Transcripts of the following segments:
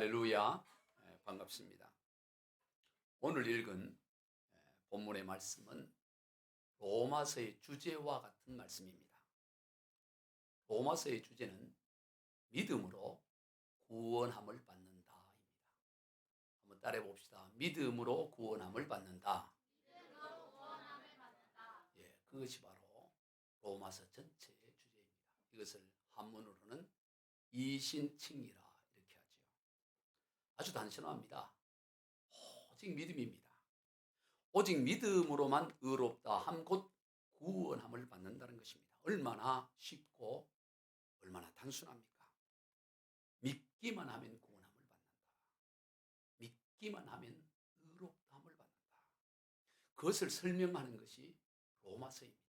할렐루야. 반갑습니다. 오늘 읽은 본문의 말씀은 로마서의 주제와 같은 말씀입니다. 로마서의 주제는 믿음으로 구원함을 받는다입니다. 한번 따라해 봅시다. 믿음으로 구원함을 받는다. 예, 그것이 바로 로마서 전체의 주제입니다. 이것을 한문으로는 이신칭이라 이렇게 하죠. 아주 단순합니다. 오직 믿음입니다. 오직 믿음으로만 의롭다 함 곧 구원함을 받는다는 것입니다. 얼마나 쉽고 얼마나 단순합니까? 믿기만 하면 구원함을 받는다. 믿기만 하면 의롭다함을 받는다. 그것을 설명하는 것이 로마서입니다.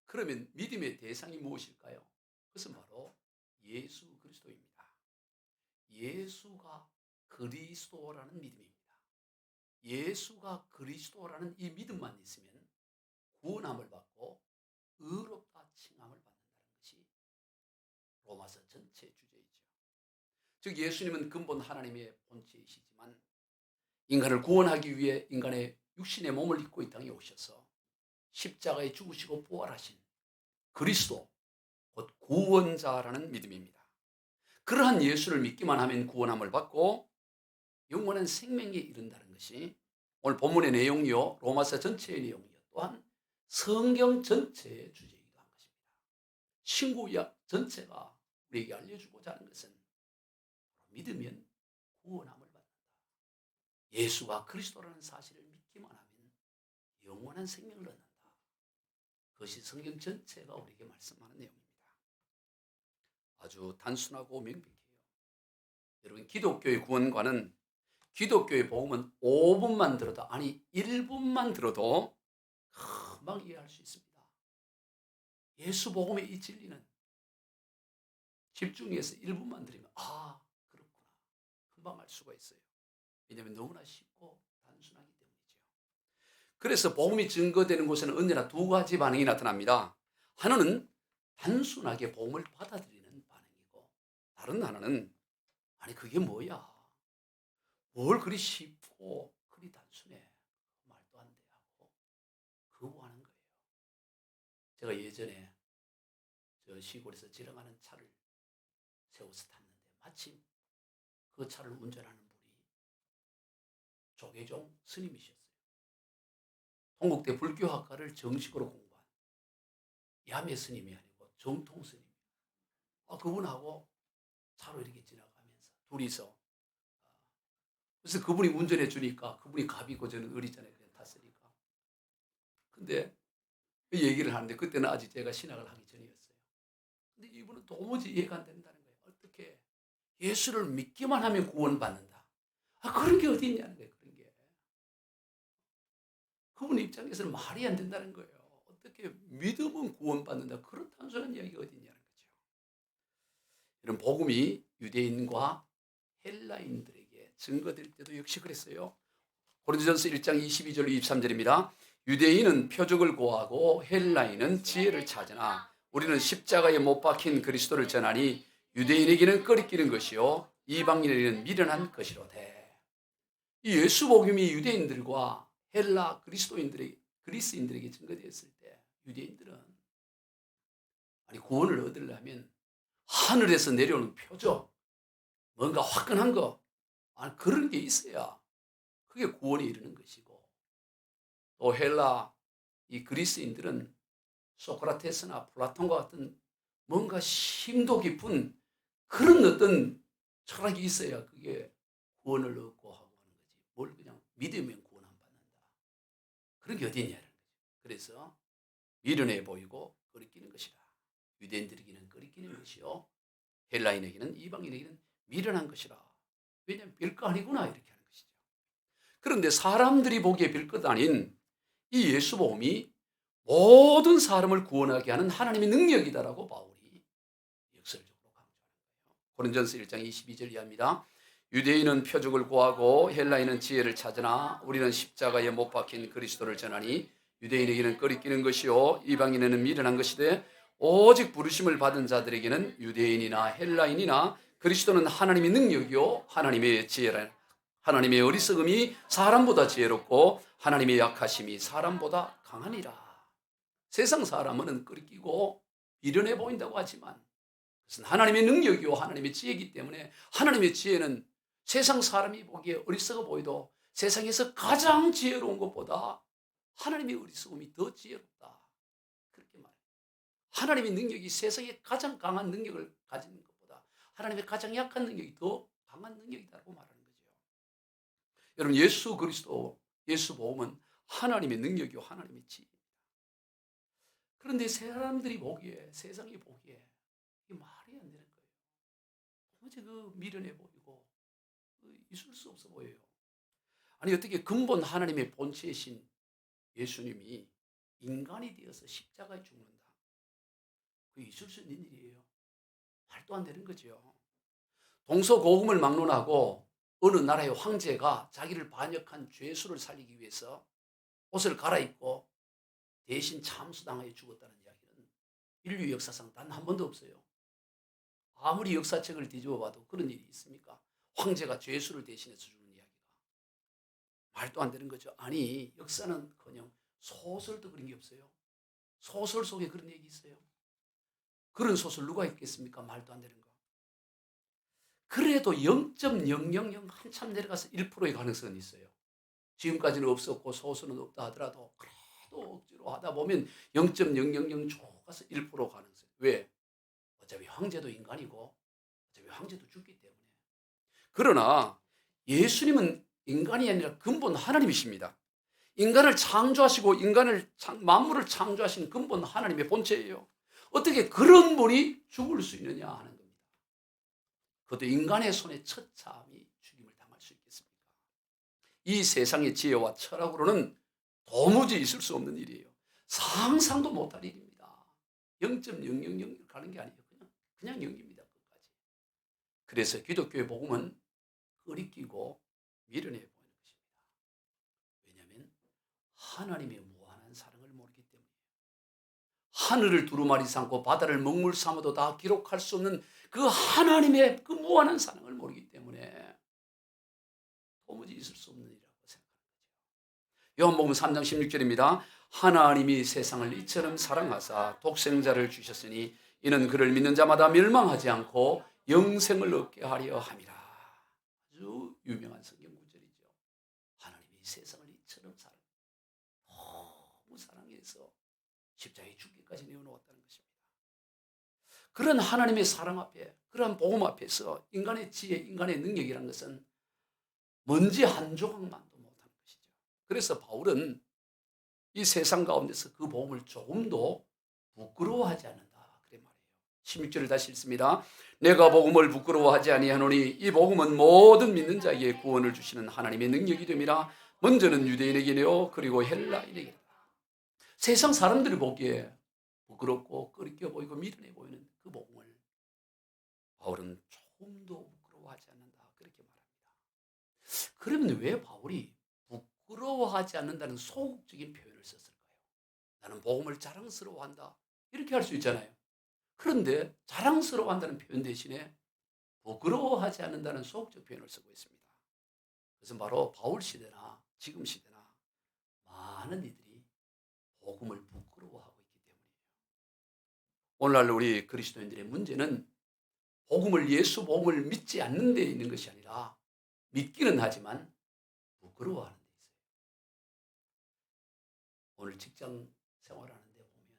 그러면 믿음의 대상이 무엇일까요? 그것은 바로 예수 그리스도입니다. 예수가 그리스도라는 믿음입니다. 예수가 그리스도라는 이 믿음만 있으면 구원함을 받고 의롭다 칭함을 받는다는 것이 로마서 전체의 주제이죠. 즉 예수님은 근본 하나님의 본체이시지만 인간을 구원하기 위해 인간의 육신의 몸을 입고 이 땅에 오셔서 십자가에 죽으시고 부활하신 그리스도 곧 구원자라는 믿음입니다. 그러한 예수를 믿기만 하면 구원함을 받고 영원한 생명에 이른다는 것이 오늘 본문의 내용이요, 로마서 전체의 내용이요, 또한 성경 전체의 주제이기도 한 것입니다. 신구약 전체가 우리에게 알려주고자 하는 것은 믿으면 구원함을 받는다. 예수가 그리스도라는 사실을 믿기만 하면 영원한 생명을 얻는다. 그것이 성경 전체가 우리에게 말씀하는 내용입니다. 아주 단순하고 명백해요. 여러분, 기독교의 구원과는 기독교의 복음은 5분만 들어도, 아니 1분만 들어도 금방 이해할 수 있습니다. 예수 복음의 이 진리는 집중해서 1분만 들으면 그렇구나, 금방 알 수가 있어요. 왜냐하면 너무나 쉽고 단순하기 때문이죠. 그래서 복음이 증거되는 곳에는 언제나 두 가지 반응이 나타납니다. 하나는 단순하게 복음을 받아들이는 반응이고, 다른 하나는 아니 그게 뭐야, 뭘 그리 쉽고 그리 단순해, 말도 안 돼 하고 거부하는 거예요. 제가 예전에 저 시골에서 지나가는 차를 세워서 탔는데 마침 그 차를 운전하는 분이 조계종 스님이셨어요. 동국대 불교학과를 정식으로 공부한 야매 스님이 아니고 정통 스님. 그분하고 차로 이렇게 지나가면서 둘이서, 그래서 그분이 운전해 주니까, 그분이 갑이고 저는 어리잖아요. 그냥 탔으니까. 근데 그 얘기를 하는데 그때는 아직 제가 신학을 하기 전이었어요. 근데 이분은 도무지 이해가 안 된다는 거예요. 어떻게 예수를 믿기만 하면 구원받는다. 그런 게 어디 있냐는 거예요. 그런 게. 그분 입장에서는 말이 안 된다는 거예요. 어떻게 믿으면 구원받는다. 그런 단순한 이야기가 어디 있냐는 거죠. 이런 복음이 유대인과 헬라인들에게 증거될 때도 역시 그랬어요. 고린도전서 1장 22절 23절입니다. 유대인은 표적을 구하고 헬라인은 지혜를 찾으나 우리는 십자가에 못 박힌 그리스도를 전하니 유대인에게는 꺼리끼는 것이요 이방인에게는 미련한 것이로되. 이 예수 복음이 유대인들과 헬라 그리스인들에게 증거되었을 때 유대인들은 구원을 얻으려면 하늘에서 내려오는 표적, 뭔가 화끈한 거, 그런 게 있어야 그게 구원에 이르는 것이고, 또 헬라 이 그리스인들은 소크라테스나 플라톤과 같은 뭔가 심도 깊은 그런 어떤 철학이 있어야 그게 구원을 얻고 하고 하는 거지. 뭘 그냥 믿으면 구원 안 받는다, 그런 게 어디 있냐는 거죠. 그래서 미련해 보이고 꺼리끼는 것이다. 유대인들에게는 꺼리끼는 것이요 헬라인에게는, 이방인에게는 미련한 것이라. 왜냐하면 별거 아니구나 이렇게 하는 것이죠. 그런데 사람들이 보기에 별것 아닌 이 예수 복음이 모든 사람을 구원하게 하는 하나님의 능력이다라고 바울이 역설적으로 강조하는 거예요. 고린도전서 1장 22절 이하입니다. 유대인은 표적을 구하고 헬라인은 지혜를 찾으나 우리는 십자가에 못 박힌 그리스도를 전하니 유대인에게는 꺼리끼는 것이요 이방인에게는 미련한 것이되 오직 부르심을 받은 자들에게는 유대인이나 헬라인이나 그리스도는 하나님의 능력이요 하나님의 지혜라. 하나님의 어리석음이 사람보다 지혜롭고 하나님의 약하심이 사람보다 강하니라. 세상 사람은 끓이고 미련해 보인다고 하지만 그것은 하나님의 능력이요 하나님의 지혜이기 때문에 하나님의 지혜는 세상 사람이 보기에 어리석어 보여도 세상에서 가장 지혜로운 것보다 하나님의 어리석음이 더 지혜롭다. 그렇게 말해요. 하나님의 능력이 세상에 가장 강한 능력을 가진 것보다 하나님의 가장 약한 능력이 더 강한 능력이라고 말하는 거죠. 여러분 예수 그리스도 예수 복음은 하나님의 능력이요 하나님의 지혜. 그런데 사람들이 보기에 세상이 보기에 이게 말이 안 되는 거예요. 도무지 미련해 보이고 있을 수 없어 보여요. 아니 어떻게 근본 하나님의 본체이신 예수님이 인간이 되어서 십자가에 죽는다. 그게 있을 수 있는 일이에요. 말도 안 되는 거죠. 동서고금을 막론하고 어느 나라의 황제가 자기를 반역한 죄수를 살리기 위해서 옷을 갈아입고 대신 참수당하여 죽었다는 이야기는 인류 역사상 단 한 번도 없어요. 아무리 역사책을 뒤집어 봐도 그런 일이 있습니까? 황제가 죄수를 대신해서 죽는 이야기가. 말도 안 되는 거죠. 아니 역사는커녕 소설도 그런 게 없어요. 소설 속에 그런 얘기 있어요. 그런 소설 누가 읽겠습니까? 말도 안 되는 거. 그래도 0.000 한참 내려가서 1%의 가능성은 있어요. 지금까지는 없었고 소설은 없다 하더라도 그래도 억지로 하다 보면 0.000 가서 1% 가능성. 왜? 어차피 황제도 인간이고 어차피 황제도 죽기 때문에. 그러나 예수님은 인간이 아니라 근본 하나님이십니다. 인간을 창조하시고 만물을 창조하신 근본 하나님의 본체예요. 어떻게 그런 분이 죽을 수 있느냐 하는 겁니다. 그것도 인간의 손에 처참히 죽임을 당할 수 있겠습니까? 이 세상의 지혜와 철학으로는 도무지 있을 수 없는 일이에요. 상상도 못할 일입니다. 0.000 가는 게 아니에요. 그냥 0입니다. 끝까지. 그래서 기독교의 복음은 끓이끼고 미련해 보이는 것입니다. 왜냐하면 하나님의 무한한 사랑을 모르기 때문이에요. 하늘을 두루마리 삼고 바다를 먹물 삼아도 다 기록할 수 없는 그 하나님의 그 무한한 사랑을 모르기 때문에 도무지 있을 수 없는 일이라고 생각하는 거죠. 요한복음 3장 16절입니다. 하나님이 세상을 이처럼 사랑하사 독생자를 주셨으니 이는 그를 믿는 자마다 멸망하지 않고 영생을 얻게 하려 함이라. 아주 유명한 성경 구절이죠. 하나님이 세상을 이처럼 너무 사랑해서 십자가에 죽기까지 내어놓았다는 것입니다. 그런 하나님의 사랑 앞에, 그런 복음 앞에서 인간의 지혜, 인간의 능력이라는 것은 먼지 한 조각만도 못하는 것이죠. 그래서 바울은 이 세상 가운데서 그 복음을 조금도 부끄러워하지 않는다. 그래 말이에요. 16절을 다시 읽습니다. 내가 복음을 부끄러워하지 아니하노니 이 복음은 모든 믿는 자에게 구원을 주시는 하나님의 능력이 됨이라. 먼저는 유대인에게요 그리고 헬라인에게. 세상 사람들이 보기에 부끄럽고 끓이겨 보이고 미련해 보이는 그 복음을 바울은 조금도 부끄러워하지 않는다. 그렇게 말합니다. 그러면 왜 바울이 부끄러워하지 않는다는 소극적인 표현을 썼을까요? 나는 복음을 자랑스러워한다. 이렇게 할 수 있잖아요. 그런데 자랑스러워한다는 표현 대신에 부끄러워하지 않는다는 소극적 표현을 쓰고 있습니다. 그것은 바로 바울 시대나 지금 시대나 많은 이들이 복음을 부끄러워하고 있기 때문이에요. 오늘날 우리 그리스도인들의 문제는 예수 복음을 믿지 않는 데 있는 것이 아니라 믿기는 하지만 부끄러워하는 데 있어요. 오늘 직장 생활하는 데 보면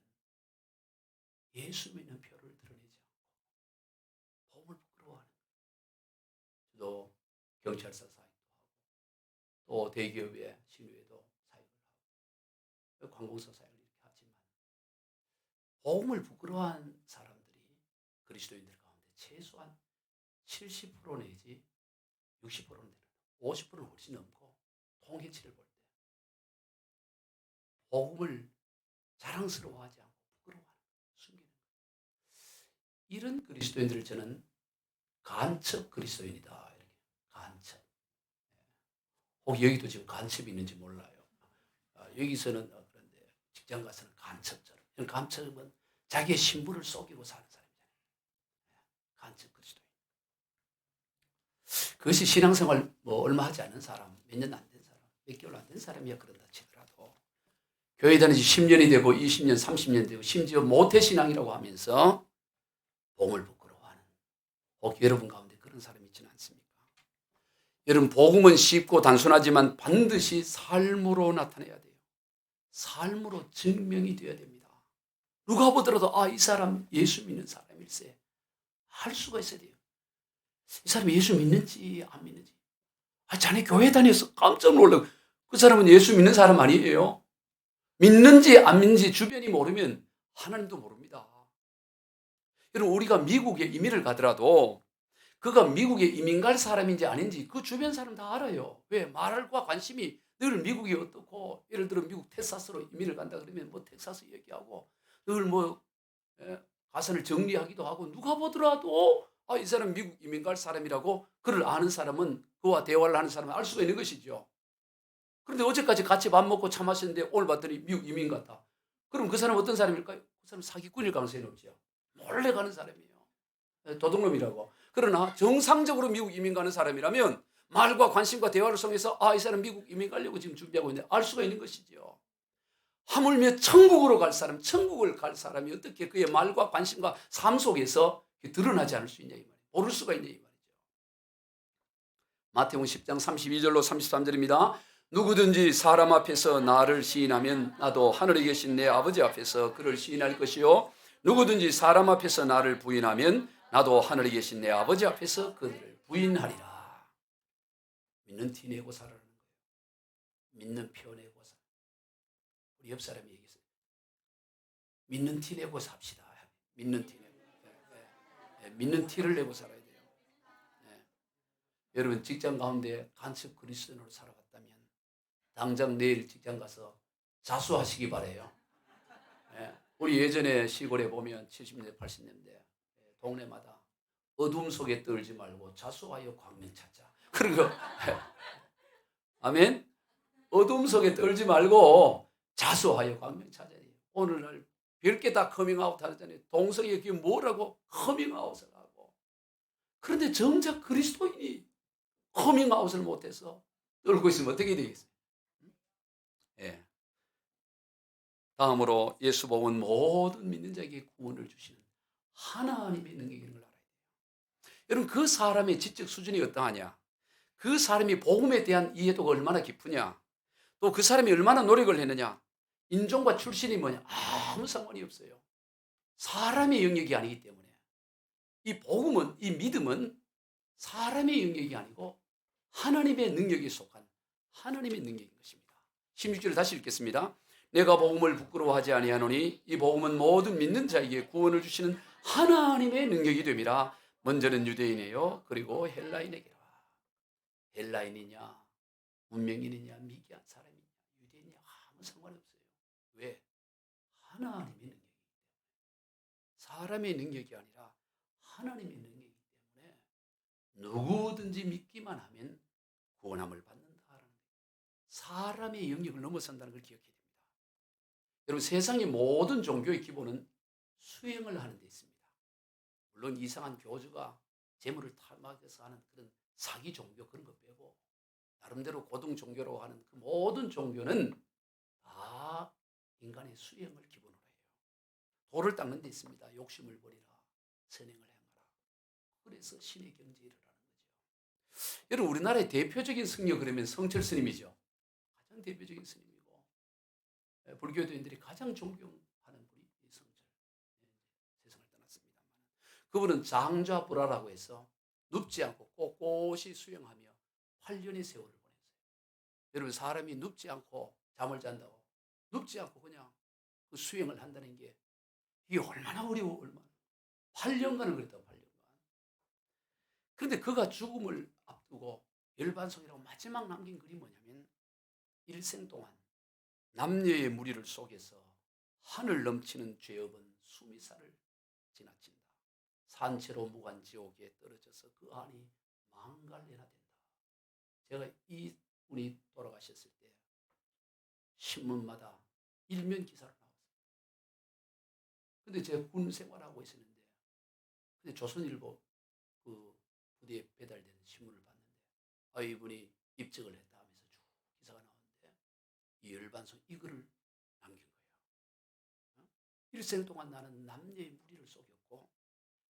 예수 믿는 표를 드러내지 않고 복음을 부끄러워하는 거예요. 저도 경찰서 사역도 하고 또 대기업의 신유에도 사역을 하고 관공서 사역을 이렇게 하지만 복음을 부끄러워한 사람들이 그리스도인들 가운데 최소한 70% 내지 60%는 되는 50%는 훨씬 넘고 통계치를 볼 때 복음을 자랑스러워하지 않고 부끄러워하는 거예요. 숨기는 거예요. 이런 그리스도인들을 저는 간첩 그리스도인이다. 이렇게 간첩. 혹 여기도 지금 간첩이 있는지 몰라요. 여기서는 그런데 직장 가서는 간첩처럼. 간첩은 자기의 신분을 속이고 사는 사람이잖아요. 간첩 그리스도인. 그것이 신앙생활 뭐 얼마 하지 않은 사람, 몇 년 안 된 사람, 몇 개월 안 된 사람이야 그런다 치더라도 교회 다니지 10년이 되고 20년, 30년 되고 심지어 모태신앙이라고 하면서 복음을 부끄러워하는 혹 여러분 가운데 그런 사람이 있지는 않습니까? 여러분 복음은 쉽고 단순하지만 반드시 삶으로 나타내야 돼요. 삶으로 증명이 되어야 됩니다. 누가 보더라도 이 사람 예수 믿는 사람일세 할 수가 있어야 돼요. 이 사람이 예수 믿는지 안 믿는지. 자네 교회 다녀서 깜짝 놀라고. 그 사람은 예수 믿는 사람 아니에요. 믿는지 안 믿는지 주변이 모르면 하나님도 모릅니다. 여러분 우리가 미국에 이민을 가더라도 그가 미국에 이민 갈 사람인지 아닌지 그 주변 사람 다 알아요. 왜? 말과 관심이 늘 미국이 어떻고 예를 들어 미국 텍사스로 이민을 간다 그러면 뭐 텍사스 얘기하고 늘 뭐 가산을 정리하기도 하고 누가 보더라도 이 사람 미국 이민 갈 사람이라고 그를 아는 사람은 그와 대화를 하는 사람은 알 수가 있는 것이죠. 그런데 어제까지 같이 밥 먹고 차 마셨는데 오늘 봤더니 미국 이민 갔다. 그럼 그 사람은 어떤 사람일까요? 그 사람은 사기꾼일 가능성이 높죠. 몰래 가는 사람이에요. 도둑놈이라고. 그러나 정상적으로 미국 이민 가는 사람이라면 말과 관심과 대화를 통해서 이 사람 미국 이민 가려고 지금 준비하고 있는데 알 수가 있는 것이죠. 하물며 천국으로 갈 사람, 천국을 갈 사람이 어떻게 그의 말과 관심과 삶 속에서 드러나지 않을 수 있냐 이 말이에요. 모를 수가 있냐 이 말이죠. 마태복음 10장 32절로 33절입니다. 누구든지 사람 앞에서 나를 시인하면 나도 하늘에 계신 내 아버지 앞에서 그를 시인할 것이요 누구든지 사람 앞에서 나를 부인하면 나도 하늘에 계신 내 아버지 앞에서 그들을 부인하리라. 믿는 티 내고 살아라는 거예요. 믿는 표 내고 살아. 우리 옆 사람이 얘기했어요. 믿는 티 내고 삽시다. 믿는 티 내고. 믿는 티를 내고 살아야 돼요. 여러분 직장 가운데 간첩 그리스도인으로 살아갔다면 당장 내일 직장 가서 자수하시기 바래요. 우리 예전에 시골에 보면 70년대 80년대 동네마다 어둠 속에 떨지 말고 자수하여 광명 찾자. 그리고 아멘. 어둠 속에 떨지 말고 자수하여 광명 찾아야 돼요. 오늘날 별게 다 커밍아웃 하잖아요. 동성애 그게 뭐라고 커밍아웃을 하고. 그런데 정작 그리스도인이 커밍아웃을 못해서 떨고 있으면 어떻게 되겠어요? 다음으로 예수 복음은 모든 믿는 자에게 구원을 주시는 하나님의 능력인 걸 알아야 돼요. 여러분 그 사람의 지적 수준이 어떠하냐? 그 사람이 복음에 대한 이해도가 얼마나 깊으냐? 또 그 사람이 얼마나 노력을 했느냐? 인종과 출신이 뭐냐? 아무 상관이 없어요. 사람의 영역이 아니기 때문에 이 복음은, 이 믿음은 사람의 영역이 아니고 하나님의 능력에 속한 하나님의 능력인 것입니다. 16절을 다시 읽겠습니다. 내가 복음을 부끄러워하지 아니하노니 이 복음은 모든 믿는 자에게 구원을 주시는 하나님의 능력이 됨이라. 먼저는 유대인이에요. 그리고 헬라인에게라. 헬라인이냐 문명인이냐 미개한 사람이냐 유대인이냐 아무 상관없어요. 왜? 하나님의 능력이기 때문에. 사람의 능력이 아니라 하나님의 능력이기 때문에 누구든지 믿기만 하면 구원함을 받는다라는 거예요. 사람의 영역을 넘어선다는 걸 기억해야 됩니다. 여러분 세상의 모든 종교의 기본은 수행을 하는 데 있습니다. 물론 이상한 교주가 재물을 탐하해서 하는 그런 사기 종교 그런 거 빼고 나름대로 고등 종교라고 하는 그 모든 종교는 다 인간의 수행을 기본으로 해요. 도를 닦는 데 있습니다. 욕심을 버리라. 선행을 행하라. 그래서 신의 경지에 이르라는 거죠. 여러분 우리나라의 대표적인 스님 그러면 성철 스님이죠. 가장 대표적인 스님이고 불교도인들이 가장 존경하는 분이 성철. 세상을 떠났습니다만 그분은 장좌불화라고 해서 눕지 않고 꼿꼿이 수행하며 8년의 세월을 보냈어요. 여러분 사람이 눕지 않고 잠을 잔다고 눕지 않고 그냥 그 수행을 한다는 게 이게 얼마나 어려워. 얼마나 8년간을 그랬다고 8년간. 그런데 그가 죽음을 앞두고 열반송이라고 마지막 남긴 글이 뭐냐면 일생 동안 남녀의 무리를 속에서 하늘 넘치는 죄업은 수미사를 지나친다. 산채로 무관 지옥에 떨어져서 그 안이 망갈래나 된다. 제가 이 분이 돌아가셨을 때 신문마다 일면 기사로 나왔어요. 근데 제가 군 생활하고 있었는데 근데 조선일보 그 부대에 배달되는 신문을 봤는데 이분이 입증을 했다 하면서 쭉 기사가 나오는데 이 열반송 이거를 남긴 거예요. 일생 동안 나는 남녀의 무리를 속였고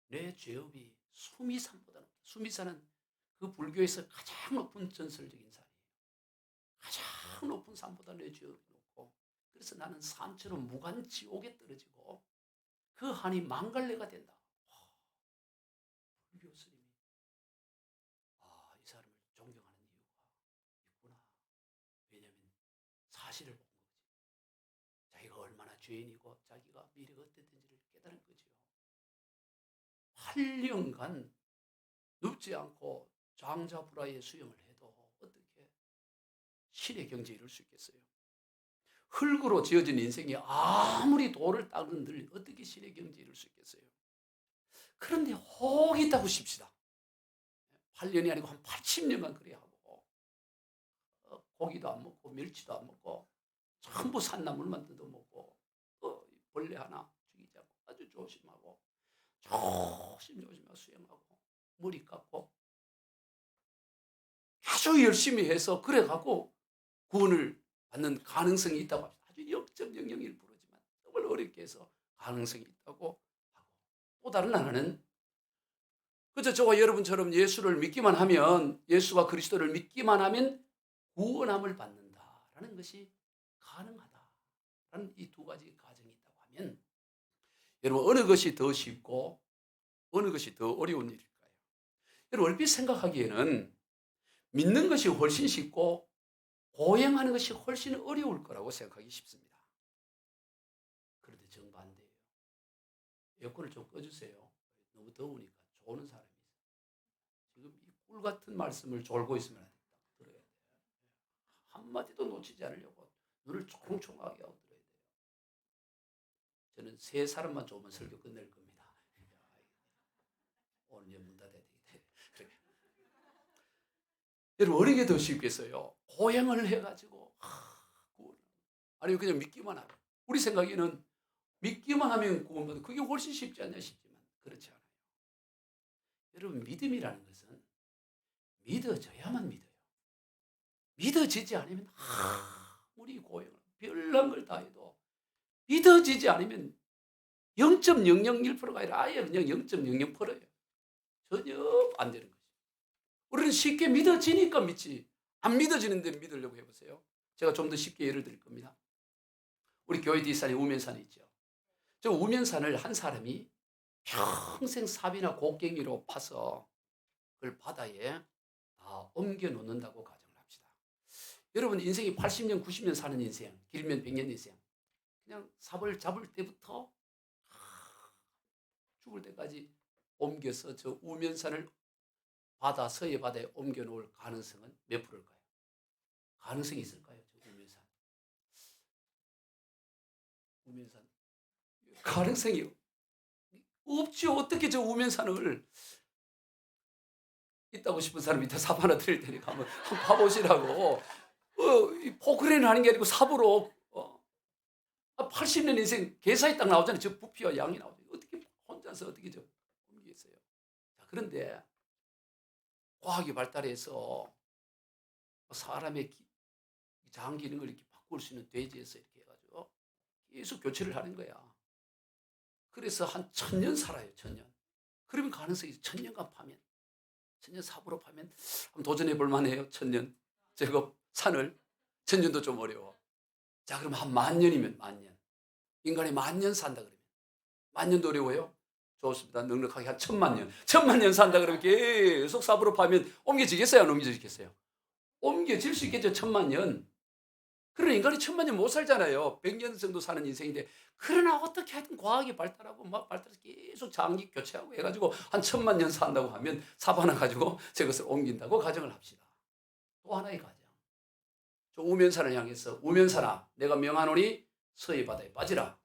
내 죄업이 수미산보다 높다. 수미산은 그 불교에서 가장 높은 전설적인 산이에요. 가장 높은 산보다 내 죄업이 높고 그래서 나는 산처럼 무간 지옥에 떨어지고 그 한이 망갈래가 된다. 불교 스님이 이 사람을 존경하는 이유가 있구나. 왜냐하면 사실을 본 거지. 자기가 얼마나 죄인이고 자기가 미래가 어땠는지를 깨달은 거죠. 8년간 눕지 않고 장자불화의 수영을 해도 어떻게 신의 경지에 이를 수 있겠어요? 흙으로 지어진 인생이 아무리 돌을 닦는들 어떻게 신의 경지에 이를 수 있겠어요? 그런데 혹 있다고 십시다. 8년이 아니고 한 80년간 그래 하고 고기도 안 먹고 멸치도 안 먹고 전부 산나물만 뜯어먹고 벌레 하나 죽이지 않고 아주 조심하고 조심하고 수영하고 머리 깎고 아주 열심히 해서 그래갖고 구원을 받는 가능성이 있다고 합니다. 아주 0.001%지만 정말 어렵게 해서 가능성이 있다고 하고 또 다른 하나는 그저 저와 여러분처럼 예수를 믿기만 하면 예수가 그리스도를 믿기만 하면 구원함을 받는다라는 것이 가능하다라는 이 두 가지 가정이 있다고 하면 여러분 어느 것이 더 쉽고 어느 것이 더 어려운 일일까요? 여러분 얼핏 생각하기에는 믿는 것이 훨씬 쉽고 고행하는 것이 훨씬 어려울 거라고 생각하기 쉽습니다. 그런데 정반대예요. 에어컨을 좀 꺼주세요. 너무 더우니까 조는 사람이 있어요. 지금 이 꿀 같은 말씀을 졸고 있으면 안 된다. 들어야 돼요. 한마디도 놓치지 않으려고 눈을 총총하게 하고 들어야 돼요. 저는 세 사람만 조면 설교 끝낼 겁니다. 오늘 이제 문 닫아야 되기 때문에. 여러분 어느 게 더 쉽겠어요? 고행을 해가지고 아니면 그냥 믿기만 하면 우리 생각에는 믿기만 하면 구원받는 그게 훨씬 쉽지 않냐 싶지만 그렇지 않아요. 여러분 믿음이라는 것은 믿어져야만 믿어요. 믿어지지 않으면 아무리 고행을 별난 걸 다 해도 믿어지지 않으면 0.001%가 아니라 아예 그냥 0.00%예요. 전혀 안 되는 거죠. 우리는 쉽게 믿어지니까 믿지 안 믿어지는데 믿으려고 해보세요. 제가 좀 더 쉽게 예를 드릴 겁니다. 우리 교회 뒷산에 우면산이 있죠. 저 우면산을 한 사람이 평생 삽이나 곡괭이로 파서 그걸 바다에 다 옮겨 놓는다고 가정을 합시다. 여러분 인생이 80년 90년 사는 인생 길면 100년 인생 그냥 삽을 잡을 때부터 죽을 때까지 옮겨서 저 우면산을 서해 바다에 옮겨 놓을 가능성은 몇 프로일까요? 가능성이 있을까요? 저 우면산 가능성이 없죠. 어떻게 저 우면산을 있다고 싶은 사람이 다 삽 하나 드릴 테니까 한번 봐보시라고. 포크레인 하는 게 아니고 삽으로 80년 인생 개사에 딱 나오잖아요. 저 부피와 양이 나오죠. 어떻게 혼자서 어떻게 저 옮기겠어요? 자, 그런데 과학이 발달해서 사람의 장 기능을 이렇게 바꿀 수 있는 돼지에서 이렇게 해가지고 계속 교체를 하는 거야. 그래서 한 1000년 살아요. 1000년. 그러면 가능성이 1000년간 파면 1000년 삽으로 파면 한번 도전해 볼 만해요. 1000년 제거 산을 1000년도 좀 어려워. 자, 그럼 한 10,000년이면 10,000년. 인간이 10,000년 산다 그러면 10,000년도 어려워요? 좋습니다. 넉넉하게 한 10,000,000년. 10,000,000년 산다 그러면 계속 삽으로 파면 옮겨지겠어요? 안 옮겨지겠어요? 옮겨질 수 있겠죠. 10,000,000년. 그런 인간이 10,000,000년 못 살잖아요. 100년 정도 사는 인생인데 그러나 어떻게 하든 과학이 발달하고 막 발달해서 계속 장기 교체하고 해가지고 한 10,000,000년 산다고 하면 삽 하나 가지고 저것을 옮긴다고 가정을 합시다. 또 하나의 가정. 저 우면산을 향해서 우면산아 내가 명하노니 서해 바다에 빠지라.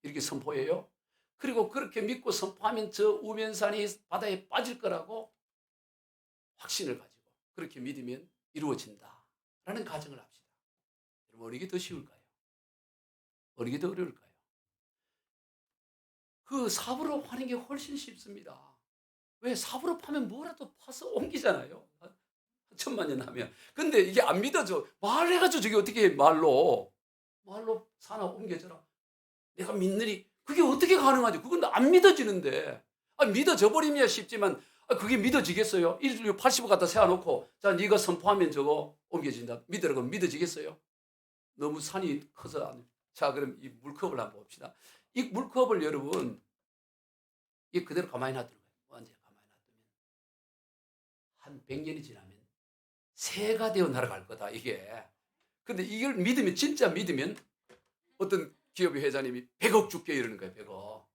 이렇게 선포해요. 그리고 그렇게 믿고 선포하면 저 우면산이 바다에 빠질 거라고 확신을 가지고 그렇게 믿으면 이루어진다라는 가정을 합시다. 여러분 어느 게 더 쉬울까요? 어느 게 더 어려울까요? 그 삽으로 파는 게 훨씬 쉽습니다. 왜? 삽으로 파면 뭐라도 파서 옮기잖아요. 한 천만 년 하면. 근데 이게 안 믿어져. 말해가지고 저게 어떻게 말로 사나 옮겨져라. 내가 믿느니 그게 어떻게 가능하지? 그건 안 믿어지는데. 믿어져 버리면 쉽지만 그게 믿어지겠어요? 80억 갖다 세워놓고 자 네가 선포하면 저거 옮겨진다. 믿으라고 믿어지겠어요? 너무 산이 커서 안. 자 그럼 이 물컵을 한번 봅시다. 이 물컵을 여러분 이 그대로 가만히 놔두는 거예요. 완전히 가만히 놔두면 한 100년이 지나면 새가 되어 날아갈 거다 이게. 근데 이걸 믿으면 진짜 믿으면 어떤 기업의 회장님이 100억 줄게 이러는 거예요. 100억.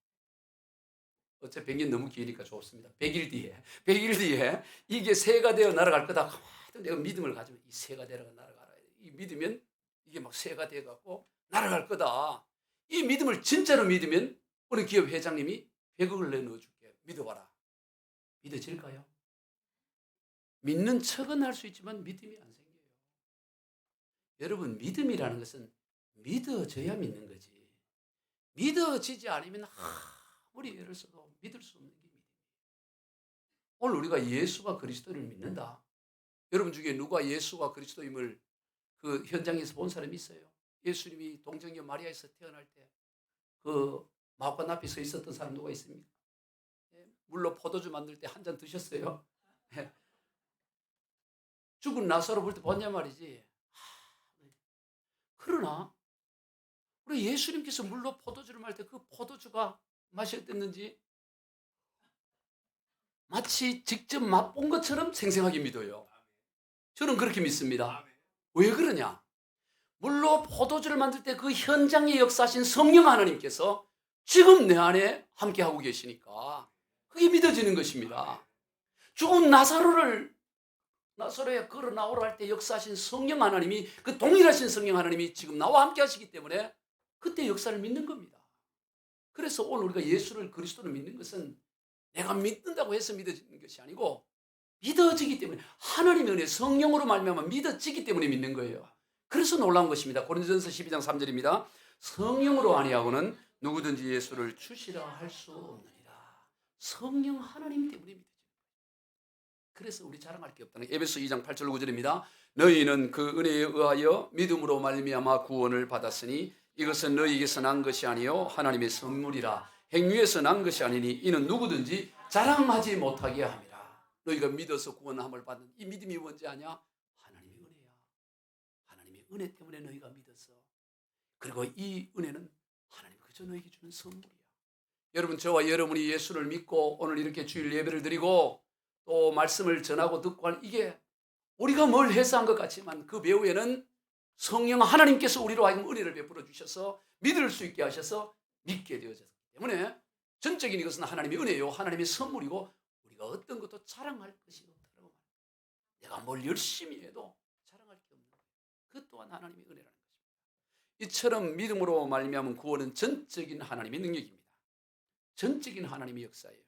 어차피 100년 너무 기니까 좋습니다. 100일 뒤에 이게 새가 되어 날아갈 거다. 내가 믿음을 가지면 이 새가 되어 날아가라. 이 믿으면 이게 막 새가 되어 갖고 날아갈 거다. 이 믿음을 진짜로 믿으면 어느 기업 회장님이 100억을 내놓아 줄게. 믿어봐라. 믿어질까요? 믿는 척은 할 수 있지만 믿음이 안 생겨요. 여러분 믿음이라는 것은 믿어져야 믿는 거지. 믿어지지 않으면 아무리 애를 써도 믿을 수 없는 게 믿음이에요. 오늘 우리가 예수가 그리스도를 믿는다. 여러분 중에 누가 예수가 그리스도임을 그 현장에서 본 사람이 있어요? 예수님이 동정녀 마리아에서 태어날 때 그 마구간 앞에 서 있었던 사람 누가 있습니까? 물로 포도주 만들 때 한 잔 드셨어요? 죽은 나사로 볼 때 봤냐 말이지. 그러나 우리 예수님께서 물로 포도주를 마실 때 그 포도주가 맛이 어땠는지 마치 직접 맛본 것처럼 생생하게 믿어요. 저는 그렇게 믿습니다. 왜 그러냐? 물로 포도주를 만들 때 그 현장에 역사하신 성령 하나님께서 지금 내 안에 함께하고 계시니까 그게 믿어지는 것입니다. 죽은 나사로에 걸어 나오라 할 때 역사하신 성령 하나님이 그 동일하신 성령 하나님이 지금 나와 함께 하시기 때문에 그때 역사를 믿는 겁니다. 그래서 오늘 우리가 예수를 그리스도를 믿는 것은 내가 믿는다고 해서 믿어지는 것이 아니고 믿어지기 때문에 하나님의 은혜 성령으로 말미암아 믿어지기 때문에 믿는 거예요. 그래서 놀라운 것입니다. 고린도전서 12장 3절입니다. 성령으로 아니하고는 누구든지 예수를 주시라 할 수 없느니라. 성령 하나님 때문에 믿어지는 거예요. 그래서 우리 자랑할 게 없다는 에베소 2장 8절 9절입니다. 너희는 그 은혜에 의하여 믿음으로 말미암아 구원을 받았으니 이것은 너희에게서 난 것이 아니요 하나님의 선물이라. 행위에서 난 것이 아니니 이는 누구든지 자랑하지 못하게 함이라. 너희가 믿어서 구원함을 받는 이 믿음이 뭔지 아냐? 하나님의 은혜야. 하나님의 은혜 때문에 너희가 믿었어. 그리고 이 은혜는 하나님 그저 너희에게 주는 선물이야. 여러분 저와 여러분이 예수를 믿고 오늘 이렇게 주일 예배를 드리고 또 말씀을 전하고 듣고 하는 이게 우리가 뭘 해서 한 것 같지만 그 배후에는 성령 하나님께서 우리로 하여금 은혜를 베풀어 주셔서 믿을 수 있게 하셔서 믿게 되어졌기 때문에 전적인 이것은 하나님의 은혜요 하나님의 선물이고 우리가 어떤 것도 자랑할 것이 없다고 말합니다. 내가 뭘 열심히 해도 자랑할 게 없는 거예요. 그것 또한 하나님의 은혜라는 것입니다. 이처럼 믿음으로 말미암은 구원은 전적인 하나님의 능력입니다. 전적인 하나님의 역사예요.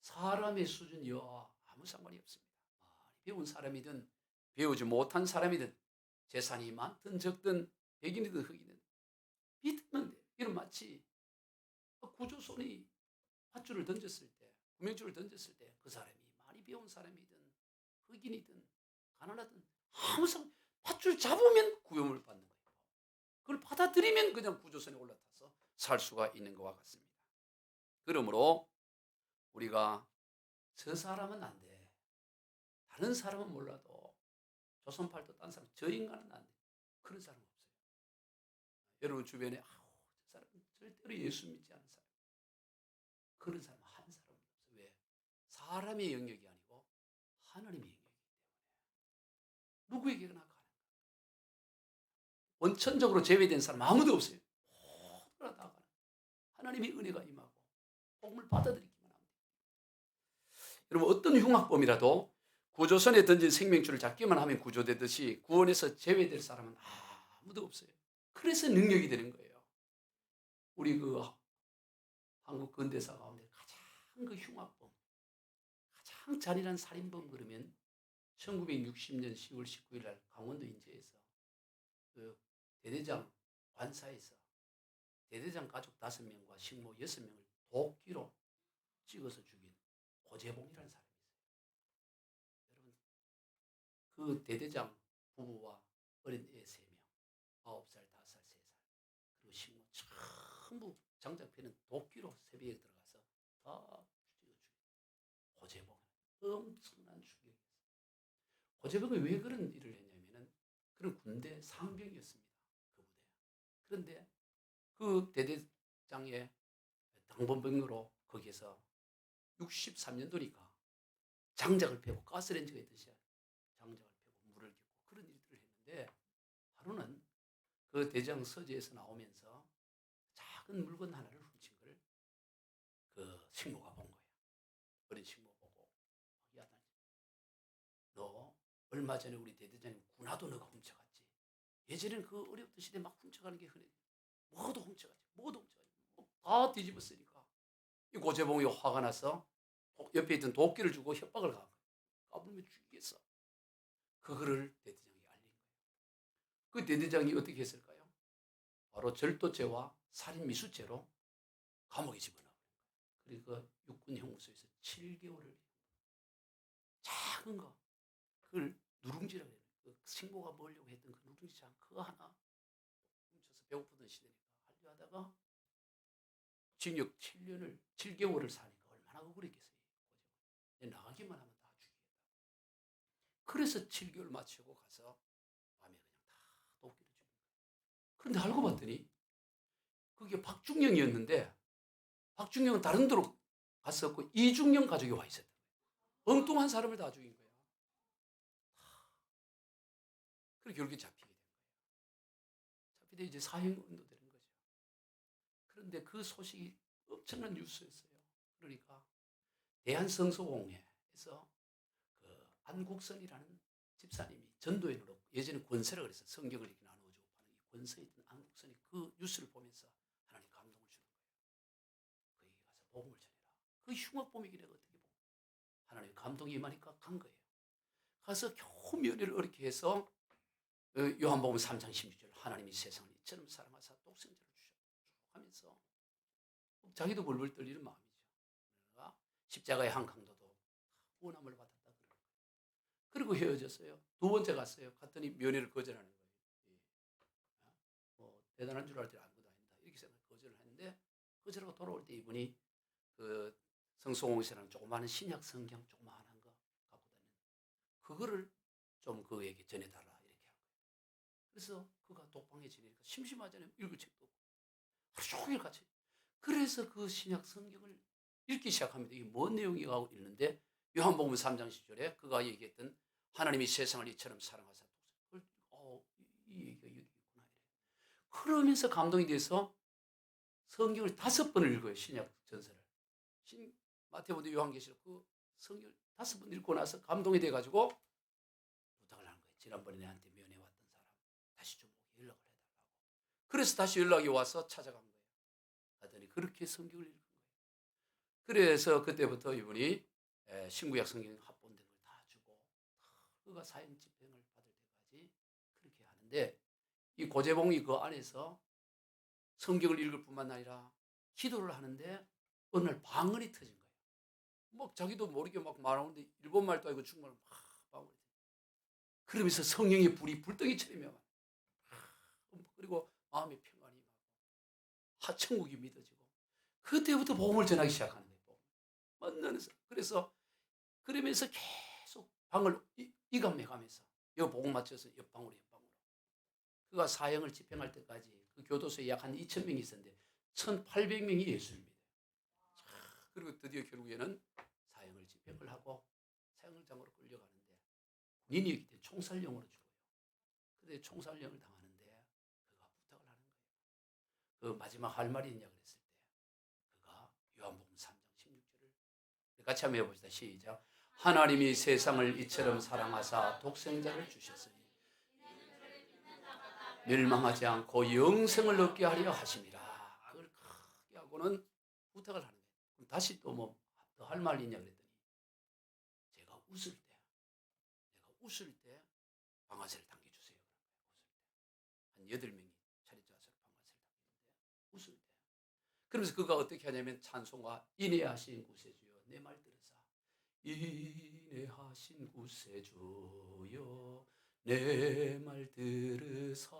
사람의 수준이요 아무 상관이 없습니다. 배운 사람이든 배우지 못한 사람이든 재산이 많든 적든 백인이든 흑인이든 믿으면 돼. 이런 마치 구조선이 밧줄을 던졌을 때 구명줄을 던졌을 때 그 사람이 많이 배운 사람이든 흑인이든 가난하든 아무 상관 밧줄 잡으면 구원을 받는 거예요. 그걸 받아들이면 그냥 구조선에 올라타서 살 수가 있는 것과 같습니다. 그러므로 우리가 저 사람은 안 돼. 다른 사람은 몰라도 조선팔도 딴 사람 저 인간은 안 돼. 그런 사람 없어요. 여러분 주변에 저 사람은 절대로 예수 믿지 않는 사람. 그런 사람 한 사람도 없어요. 왜? 사람의 영역이 아니고 하나님의 영역이기 때문에. 누구에게나 가능합니다. 원천적으로 제외된 사람 아무도 없어요. 모두가 다 가능. 하나님의 은혜가 임하고 복음을 받아들이기만 하면 돼요. 여러분 어떤 흉악범이라도 구조선에 던진 생명줄을 잡기만 하면 구조되듯이 구원에서 제외될 사람은 아무도 없어요. 그래서 능력이 되는 거예요. 우리 그 한국 근대사 가운데 가장 그 흉악범, 가장 잔인한 살인범 그러면 1960년 10월 19일 날 강원도 인제에서 그 대대장 관사에서 대대장 가족 5명과 식모 6명을 도끼로 찍어서 죽인 고재봉이라는 사람이 있어요. 여러분 그 대대장 부부와 어린 애 3명, 9살, 5살, 3살, 그리고 식모 전부 장작패는 도끼로 새벽에 들어가서 다 죽여. 고재봉 엄청난 충격이었어요. 고재봉이 왜 그런 일을 했냐면은 그런 군대 상병이었습니다. 그 부대. 그런데 그 대대장의 당번병으로 거기에서 63년도니까 장작을 패고 가스렌지가 있듯이 장작을 패고 물을 깃고 그런 일들을 했는데 하루는 그 대장 서재에서 나오면서 작은 물건 하나를 훔친 걸 그 식모가 본 거야. 어린 식모 보고 야, 너 얼마 전에 우리 대대장님 군화도 너가 훔쳐갔지. 예전에는 그 어려웠던 시대에 막 훔쳐가는 게 흔해. 뭐도 훔쳐가지. 다 뒤집었으니까. 이 고재봉이 화가 나서 옆에 있던 도끼를 주고 협박을 가한 거야. 까불면 죽이겠어. 그거를 대대장이 알린 거예요. 그 대대장이 어떻게 했을까요? 바로 절도죄와 살인미수죄로 감옥에 집어넣어버린 거예요. 그리고 그 육군 형무소에서 7개월을 작은 거 그걸 누룽지라고 해요. 그 식모가 먹으려고 했던 그 누룽지장 그거 하나 훔쳐서 배고프던 시대니까 하려 하다가 징역 7개월을 사니까 얼마나 억울했겠어요. 나가기만 하면 다 죽이겠다. 그래서 7개월 마치고 가서 밤에 그냥 다 도끼를 죽인 거예요. 그런데 알고 봤더니 그게 박중영이었는데 박중영은 다른 데로 갔었고 이중영 가족이 와 있었던 거예요. 엉뚱한 사람을 다 죽인 거야. 그래서 결국에 잡히게 된 거예요. 잡히되 이제 사형운도 되는 거죠. 그런데 그 소식이 엄청난 뉴스였어요. 그러니까 대한성서공회에서 그 안국선이라는 집사님이 전도인으로 예전에 권세라 그래서 성경을 이렇게 나누어주고 파는 이 권세에 있던 안국선이 그 뉴스를 보면서 하나님 감동을 주는 거예요. 거기 가서 복음을 전해라. 그 흉악범이긴 해가 어떻게 보면 하나님 감동이 임하니까 간 거예요. 가서 겨우 면회를 어렵게 해서 요한복음 3장 16절 하나님이 세상을 이처럼 사랑하사 독생자를 주셨다 하면서 자기도 벌벌 떨리는 마음이죠. 그러니까 십자가의 한 강도도 원함을 받았다 그런 거예요. 그리고 헤어졌어요. 두 번째 갔어요. 갔더니 면회를 거절하는 거예요. 뭐 대단한 줄 알았더니 아무것도 아니다. 이렇게 생각 거절을 했는데 거절하고 돌아올 때 이분이 그 성소공회라는 조그마한 신약 성경 조그마한 거 갖고 다니는 그거를 좀 그에게 전해달라 이렇게 한 거예요. 그래서 그가 독방에 지내니까 심심하잖아요. 읽을 책도 없고 하루 종일 같이. 그래서 그 신약 성경을 읽기 시작합니다. 이게 뭔 내용이가 하고 읽는데 요한복음 3장 10절에 그가 얘기했던 하나님이 세상을 이처럼 사랑하사 이 얘기가 여기 있구나. 그러면서 감동이 돼서 성경을 5번을 읽어요. 신약 전서를. 마태복음, 요한계시록 그 성경을 5번 읽고 나서 감동이 돼가지고 부탁을 하는 거예요. 지난번에 내한테 면회 왔던 사람 다시 좀 연락을 해달라고. 그래서 다시 연락이 와서 찾아간 거예요. 하더니 그렇게 성경을 읽은 거예요. 그래서 그때부터 이분이 신구약 성경 합본된 걸 다 주고 그가 사형 집행을 받을 때까지 그렇게 하는데 이 고재봉이 그 안에서 성경을 읽을 뿐만 아니라 기도를 하는데 어느 날 방언이 터진 거예요. 막 자기도 모르게 막 말하는데 일본말도 아니고 중국말 막 방언이 터진 거예요. 그러면서 성령의 불이 불덩이처럼 그리고 마음의 평안이 임하고 하천국이 믿어지고 그때부터 복음을 전하기 시작하는 거예요. 만나면서 그래서 그러면서 계속 방을 이감해가면서 여 복음 맞춰서 옆방으로 그가 사형을 집행할 때까지 그 교도소에 약 한 2,000명이 있었는데 1,800명이 예수를 믿어요. 그리고 드디어 결국에는 사형을 집행을 하고 사형장으로 끌려가는데 군인이었기 때문에 총살령으로 죽어요. 근데 총살령을 당하는데 그가 부탁을 하는 거예요. 그 마지막 할 말이 있냐 그랬을 때 그가 요한복음 3장 16절을 같이 한번 해봅시다. 시작. 하나님이 세상을 이처럼 사랑하사 독생자를 주셨으니 멸망하지 않고 영생을 얻게 하려 하심이라. 그걸 크게 하고는 부탁을 하는 거예요. 그럼 다시 또 뭐 더 할 말이 있냐 그랬더니 제가 웃을 때 방아쇠를 당겨주세요. 한 8명이 차례 짜서 방아쇠를 당기는데 웃을 때. 그러면서 그가 어떻게 하냐면 찬송가 인내하신 구세주여 내 말 들으사 인내하신 구세주여 내 말 들으사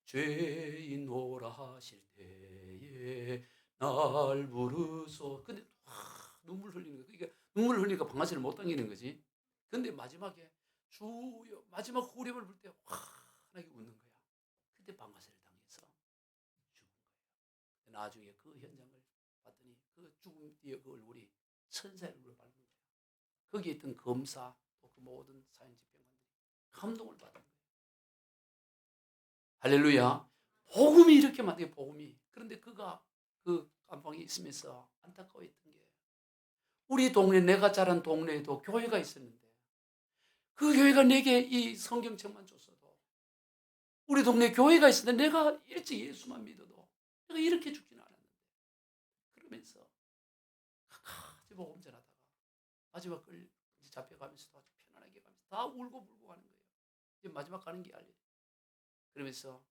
죄인오라 하실 때에 날 부르소. 근데 눈물 흘리는 거야. 그러니까 눈물 흘리니까 방아쇠를 못 당기는 거지. 근데 마지막에 주여 마지막 후렴을 불 때 환하게 웃는 거야. 그때 방아쇠를 당해서 죽은 거예요. 나중에 그 현장을 봤더니 그 죽음 뒤에 그 얼굴이 천사의 얼굴로 밟은 거야. 거기에 있던 검사 또 그 모든 사형 집행관들이 감동을 받은 거예요. 할렐루야. 복음이 이렇게 만든 게 복음이. 그런데 그가 그 감방에 있으면서 안타까워했던 게 우리 동네 내가 자란 동네에도 교회가 있었는데 그 교회가 내게 이 성경책만 줬어도 우리 동네 교회가 있었는데 내가 일찍 예수만 믿어도 내가 이렇게 죽지는 않았는데 그러면서 끝까지 복음 전하다가 마지막 걸 잡혀가면서도 아주 편안하게 가면서 다 울고 불고 가는 거예요. 이제 마지막 가는 게 알려. 그러면서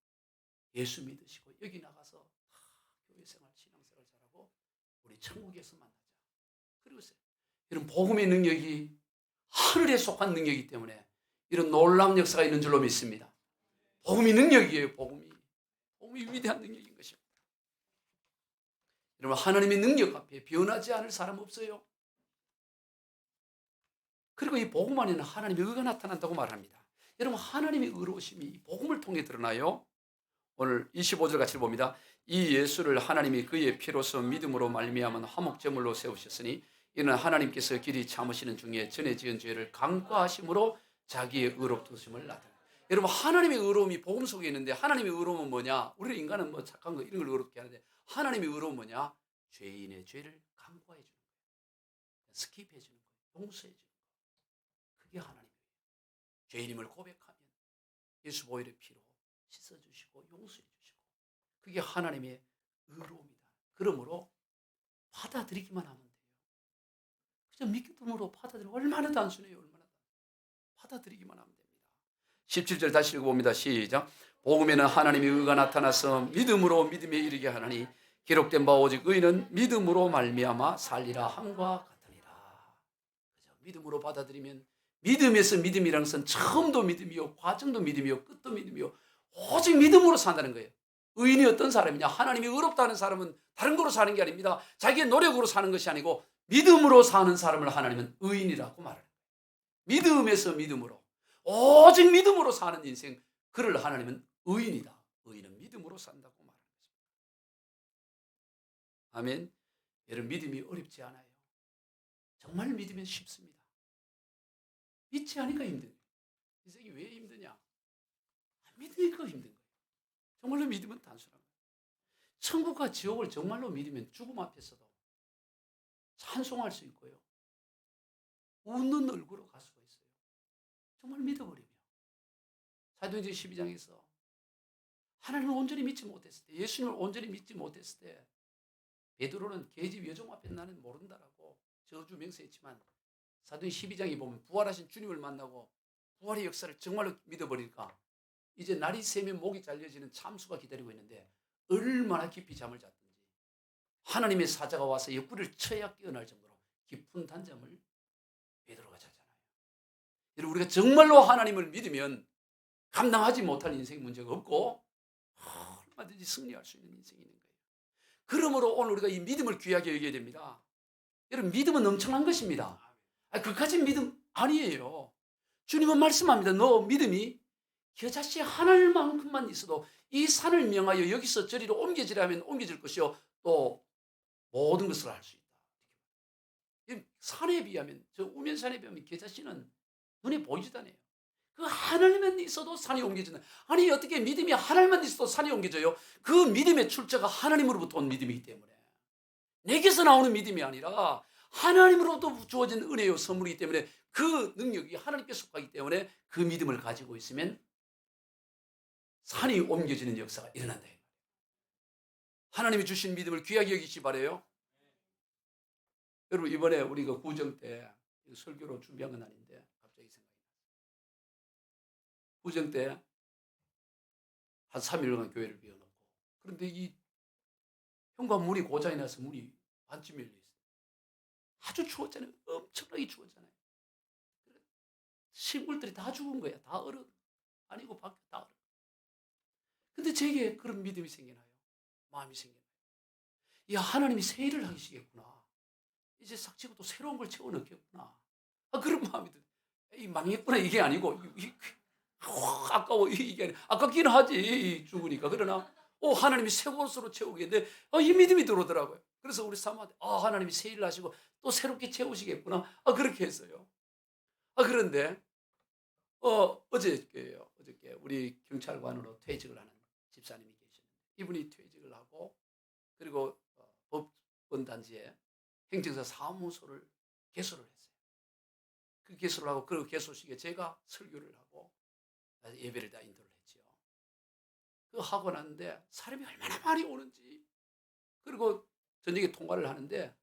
예수 믿으시고 여기 나가서 교회 생활, 신앙생활 잘하고 우리 천국에서 만나자. 그리고 이런 복음의 능력이 하늘에 속한 능력이기 때문에 이런 놀라운 역사가 있는 줄로 믿습니다. 복음이 능력이에요. 복음이 위대한 능력인 것입니다. 여러분 하나님의 능력 앞에 변하지 않을 사람 없어요. 그리고 이 복음 안에는 하나님의 의가 나타난다고 말합니다. 여러분 하나님의 의로우심이 복음을 통해 드러나요. 오늘 25절 같이 봅니다. 이 예수를 하나님이 그의 피로서 믿음으로 말미암은 화목제물로 세우셨으니 이는 하나님께서 길이 참으시는 중에 전에 지은 죄를 간과하심으로 자기의 의롭도심을 나타내. 여러분 하나님의 의로움이 복음 속에 있는데 하나님의 의로움은 뭐냐? 우리 인간은 뭐 착한 거 이런 걸 의롭게 하는데 하나님의 의로움은 뭐냐? 죄인의 죄를 간과해 주는 거예요. 스킵해 주는 거예요. 용서해 주는 거예요. 그게 하나님이에요. 죄인임을 고백하면 예수 보혈의 피로 씻어주시고 용서해 주시고 그게 하나님의 의로움이다. 그러므로 받아들이기만 하면 돼요. 그저 믿음으로 받아들이면 얼마나 단순해요. 얼마나 받아들이기만 하면 됩니다. 17절 다시 읽어봅니다. 시작. 복음에는 하나님의 의가 나타나서 믿음으로 믿음에 이르게 하나니 기록된 바 오직 의는 믿음으로 말미암아 살리라 함과 같으니라. 그죠? 믿음으로 받아들이면 믿음에서 믿음이라는 것은 처음도 믿음이요 과정도 믿음이요 끝도 믿음이요 오직 믿음으로 산다는 거예요. 의인이 어떤 사람이냐? 하나님이 의롭다는 사람은 다른 거로 사는 게 아닙니다. 자기의 노력으로 사는 것이 아니고 믿음으로 사는 사람을 하나님은 의인이라고 말해요. 믿음에서 믿음으로 오직 믿음으로 사는 인생 그를 하나님은 의인이다. 의인은 믿음으로 산다고 말하는 것입니다. 아멘. 여러분 믿음이 어렵지 않아요. 정말 믿으면 쉽습니다. 믿지 않으니까 힘든 거예요. 인생이 왜 힘드냐? 믿으니까 힘든 거예요. 정말로 믿으면 단순한 거예요. 천국과 지옥을 정말로 믿으면 죽음 앞에서도 찬송할 수 있고요. 웃는 얼굴로 갈 수가 있어요. 정말 믿어버리면. 사도행전 12장에서 하나님을 온전히 믿지 못했을 때, 예수님을 온전히 믿지 못했을 때 베드로는 계집 여종 앞에 나는 모른다라고 저주 맹세했지만 사도행전 12장에 보면 부활하신 주님을 만나고 부활의 역사를 정말로 믿어버리니까 이제 날이 새면 목이 잘려지는 참수가 기다리고 있는데 얼마나 깊이 잠을 잤든지 하나님의 사자가 와서 옆구리를 쳐야 깨어날 정도로 깊은 단잠을 베드로가 자잖아요. 여러분 우리가 정말로 하나님을 믿으면 감당하지 못할 인생 문제가 없고 얼마든지 승리할 수 있는 인생이 있는 거예요. 그러므로 오늘 우리가 이 믿음을 귀하게 여겨야 됩니다. 여러분 믿음은 엄청난 것입니다. 그까진 믿음 아니에요. 주님은 말씀합니다. 너 믿음이 겨자씨 하늘만큼만 있어도 이 산을 명하여 여기서 저리로 옮겨지라면 옮겨질 것이요 또 모든 것을 할 수 있다. 산에 비하면 저 우면산에 비하면 겨자씨는 눈에 보이지도 않아요. 그 하늘만 있어도 산이 옮겨진다. 아니 어떻게 믿음이 하늘만 있어도 산이 옮겨져요? 그 믿음의 출처가 하나님으로부터 온 믿음이기 때문에 내게서 나오는 믿음이 아니라 하나님으로부터 주어진 은혜요 선물이기 때문에 그 능력이 하나님께 속하기 때문에 그 믿음을 가지고 있으면 산이 옮겨지는 역사가 일어난다. 하나님이 주신 믿음을 귀하게 여기시 바라요. 여러분 이번에 우리가 구정 때 설교로 준비한 건 아닌데 갑자기 생각이 났어요. 구정 때 한 3일간 교회를 비워놓고 그런데 이 현관문이 고장이 나서 문이 반쯤 열려 있어요. 아주 추웠잖아요. 엄청나게 추웠잖아요. 식물들이 다 죽은 거야. 다 얼어. 아니고 밖에 다 얼어. 근데 제게 그런 믿음이 생기나요? 마음이 생기나요? 야, 하나님이 새 일을 하시겠구나. 이제 싹 치고 또 새로운 걸 채워 넣겠구나. 그런 마음이 들. 이 망했구나 이게 아니고 아까워 이게 아깝긴 하지 죽으니까. 그러나 하나님이 새 것으로 채우겠는데 이 믿음이 들어오더라고요. 그래서 우리 사모한테 하나님이 새 일을 하시고 또 새롭게 채우시겠구나. 그렇게 했어요. 그런데 어저께 우리 경찰관으로 퇴직을 하는 집사님이 계시는데 이분이 퇴직을 하고 그리고 법원 단지에 행정사 사무소를 개소를 했어요. 그 개소를 하고 그 개소식에 제가 설교를 하고 예배를 다 인도를 했죠. 그 하고 났는데 사람이 얼마나 많이 오는지, 그리고 저녁에 통과를 하는데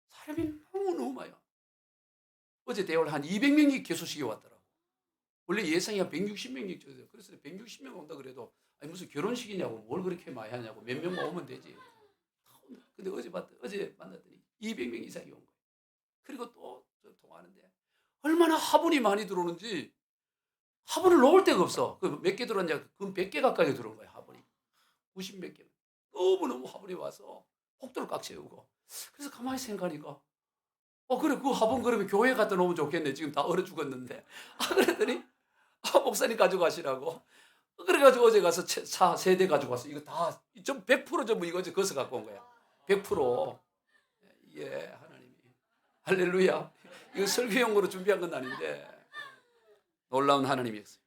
사람이 너무너무 많아요. 어제 대화를 한 200명이 개소식에 왔더라고. 원래 예상이 한 160명이 줬어요. 그래서 160명 온다 그래도 아니 무슨 결혼식이냐고 뭘 그렇게 많이 하냐고 몇 명만 오면 되지. 근데 어제 만났더니 200명 이상이 온 거예요. 그리고 또 통화하는데 얼마나 화분이 많이 들어오는지 화분을 놓을 데가 없어. 그 몇 개 들어왔냐? 그 100개 가까이 들어온 거야, 화분이. 90 몇 개. 너무너무 화분이 와서 폭도를 꽉 채우고. 그래서 가만히 생각하니까 그래 그 화분 그러면 교회 갖다 놓으면 좋겠네. 지금 다 얼어 죽었는데. 그랬더니 목사님 가져가시라고. 그래가지고 어제 가서 차 3대 가지고 왔어. 이거 다 좀 100% 전부 이거 거기서 갖고 온 거야. 100%. 예, 하나님이. 할렐루야. 이거 설교용으로 준비한 건 아닌데 놀라운 하나님이었어요.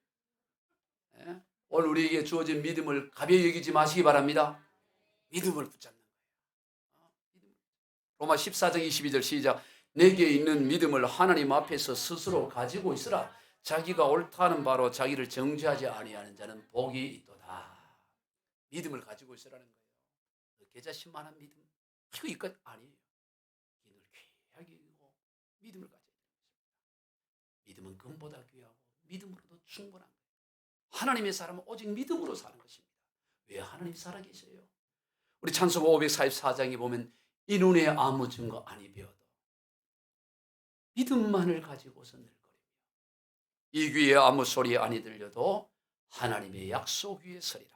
예? 오늘 우리에게 주어진 믿음을 가벼이 여기지 마시기 바랍니다. 믿음을 붙잡는 거예요. 로마 14장 22절 시작. 내게 있는 믿음을 하나님 앞에서 스스로 가지고 있으라. 자기가 옳다는 바로 자기를 정죄하지 아니하는 자는 복이 있도다. 믿음을 가지고 있으라는 거예요. 계자신만한 믿음. 이것 아니에요. 늘 귀하게 여기고 믿음을 가져야 되는 것입니다. 믿음은 금보다 귀하고 믿음으로도 충분한 거예요. 하나님의 사람은 오직 믿음으로 사는 것입니다. 왜 하나님 살아계셔요? 우리 찬송 544장에 보면 이 눈에 아무 증거 아니 배워도 믿음만을 가지고서 늘거리며 이 귀에 아무 소리 아니 들려도 하나님의 약속 위에 서리라.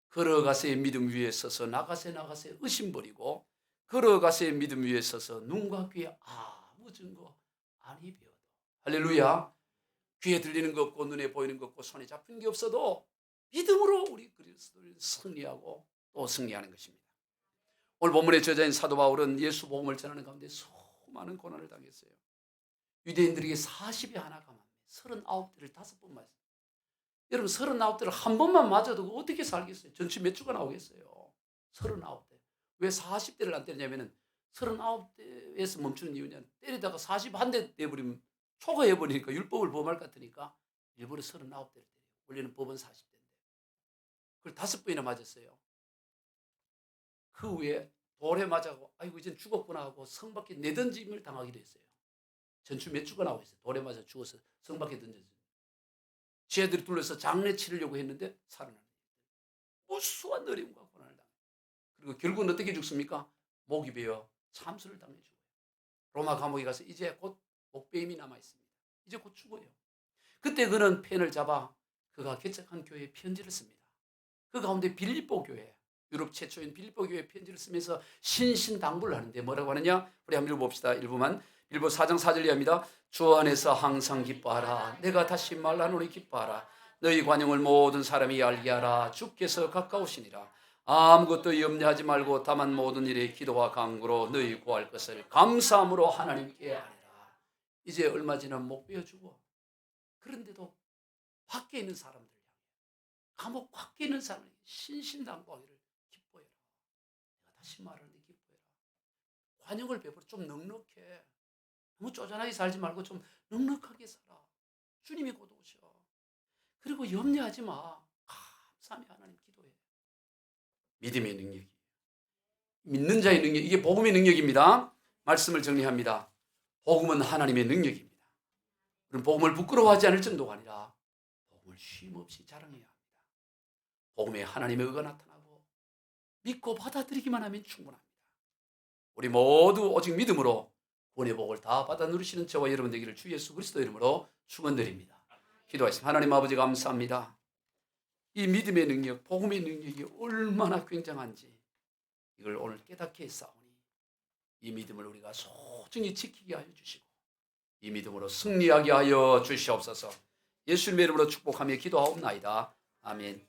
걸어가세의 믿음 위에 서서 나가세 의심 버리고 걸어가세의 믿음 위에 서서 눈과 귀에 아무 증거 아니 배워도. 할렐루야. 귀에 들리는 것 없고 눈에 보이는 것 없고 손에 잡힌 게 없어도 믿음으로 우리 그리스도를 승리하고 또 승리하는 것입니다. 오늘 본문의 저자인 사도 바울은 예수 복음을 전하는 가운데 수많은 고난을 당했어요. 유대인들에게 40이 하나 감았네. 39대를 5번 맞았어요. 여러분 39대를 한 번만 맞아도 어떻게 살겠어요? 전치 몇 주가 나오겠어요? 39대. 왜 40대를 안 때리냐면 39대에서 멈추는 이유냐, 때리다가 41대 내버리면 초과해버리니까 율법을 범할 것 같으니까 일부러 39대를 때려요. 원래는 법은 40대인데. 그걸 5번이나 맞았어요. 그 후에 돌에 맞아고 아이고 이젠 죽었구나 하고 성 밖에 내던짐을 당하기도 했어요. 전주 몇 주가 나오고 있어요. 돌에 맞아 죽어서 성 밖에 던져져요. 지혜들이 둘러서 장례 치르려고 했는데 살아나는 무수한 어려움과 고난을 당해요. 그리고 결국은 어떻게 죽습니까? 목이 베어 참수를 당해 죽어요. 로마 감옥에 가서 이제 곧 목베임이 남아있습니다. 이제 곧 죽어요. 그때 그는 펜을 잡아 그가 개척한 교회에 편지를 씁니다. 그 가운데 빌립보 교회, 유럽 최초인 빌립보 교회에 편지를 쓰면서 신신당부를 하는데 뭐라고 하느냐? 우리 한번 읽어봅시다. 일부만. 빌립보 4장 4절 이하입니다. 주 안에서 항상 기뻐하라. 내가 다시 말하노니 기뻐하라. 너희 관용을 모든 사람이 알게 하라. 주께서 가까우시니라. 아무것도 염려하지 말고 다만 모든 일에 기도와 간구로 너희 구할 것을 감사함으로 하나님께 아뢰라. 이제 얼마 지나면 목 베어 죽어. 그런데도 밖에 있는 사람들 향해, 감옥 밖에 있는 사람에게 신신당부하기를 기뻐해라. 내가 다시 말하는데 기뻐해라. 관용을 베풀어. 좀 넉넉해. 너무 쪼잔하게 살지 말고 좀 넉넉하게 살아. 주님이 곧 오셔. 그리고 염려하지 마. 감사하며 하나님 기도해. 믿음의 능력이, 믿는 자의 능력, 이게 복음의 능력입니다. 말씀을 정리합니다. 복음은 하나님의 능력입니다. 그럼 복음을 부끄러워하지 않을 정도가 아니라 복음을 쉼없이 자랑해야 합니다. 복음에 하나님의 의가 나타나고 믿고 받아들이기만 하면 충분합니다. 우리 모두 오직 믿음으로 구원의 복을 다 받아 누리시는 저와 여러분 되기를 주 예수 그리스도 이름으로 축원드립니다. 기도하겠습니다. 하나님 아버지 감사합니다. 이 믿음의 능력, 복음의 능력이 얼마나 굉장한지 이걸 오늘 깨닫게 했사오니 이 믿음을 우리가 소중히 지키게 하여 주시고 이 믿음으로 승리하게 하여 주시옵소서. 예수님의 이름으로 축복하며 기도하옵나이다. 아멘.